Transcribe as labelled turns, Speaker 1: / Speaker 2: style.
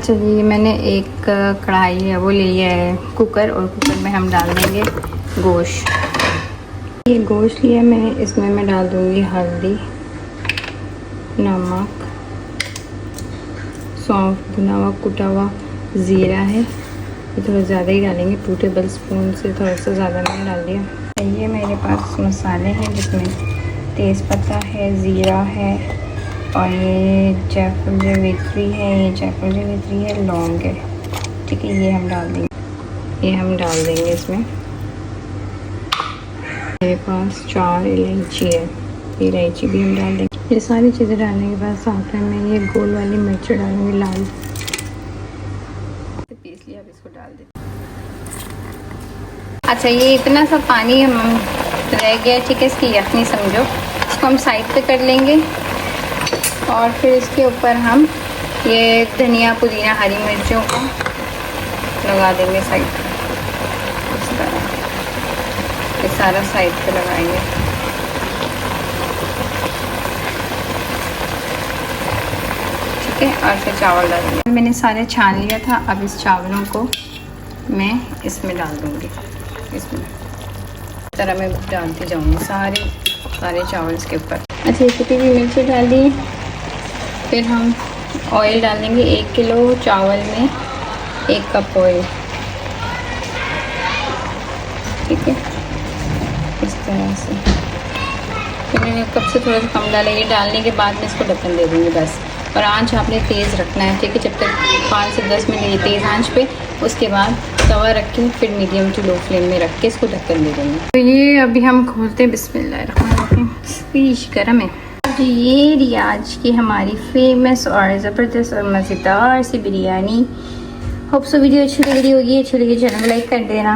Speaker 1: अच्छा जी, ये मैंने एक कढ़ाई है वो ले लिया है कुकर, और कुकर में हम डाल देंगे गोश्त। ये गोश्त लिया मैंने, इसमें मैं डाल दूँगी हल्दी, नमक, सौंफ, भुना हुआ कुटा हुआ ज़ीरा है, ये थोड़ा ज़्यादा ही डालेंगे, 2 टेबल स्पून से थोड़ा सा ज़्यादा मैंने डाल दिया। ये मेरे पास मसाले हैं जिसमें तेज़पत्ता है, ज़ीरा है, और ये जायफल जावित्री है, ये जायफल जावित्री है, लौंग है। ठीक है, ये हम डाल देंगे इसमें। मेरे पास 4 इलायची है, ये इलायची भी हम डाल देंगे। ये सारी चीज़ें डालने के बाद साथ में मैं ये गोल वाली मिर्च डालूँगी, लाल पीस लिया, अब इसको डाल देते। अच्छा, ये इतना सा पानी हम रह गया, ठीक है, इसकी यखनी समझो, इसको हम साइड पे कर लेंगे, और फिर इसके ऊपर हम ये धनिया, पुदीना, हरी मिर्चों को लगा देंगे साइड पे, इस तरह ये सारा साइड पे लगाएंगे। ठीक है, और फिर चावल डालेंगे। मैंने सारे छान लिया था, अब इस चावलों को मैं इसमें डाल दूँगी, इसमें इस तरह मैं डालती जाऊँगी सारे चावल इसके ऊपर। अच्छा, कुटी हुई मिर्ची डाल दी। फिर हम ऑयल डालेंगे, 1 किलो चावल में 1 कप ऑयल। ठीक है, इस तरह से। फिर मैंने कप से थोड़ा सा कम डाला, ये डालने के बाद मैं इसको ढक्कन दे दूँगी बस। और आंच आपने तेज़ रखना है, ठीक है, जब तक 5 से 10 मिनट ये तेज़ आंच पे, उसके बाद तवा रख के फिर मीडियम टू लो फ्लेम में रख के इसको ढक्कन दे देंगे। तो ये अभी हम खोलते हैं, बिस्मिल्लाहिर्रहमानिर्रहीम। पीश गरम है। तो ये रियाज की हमारी फेमस और ज़बरदस्त और मज़ेदार सी बिरयानी। होप सो वीडियो अच्छी लग रही होगी, अच्छी लगी चैनल को लाइक कर देना।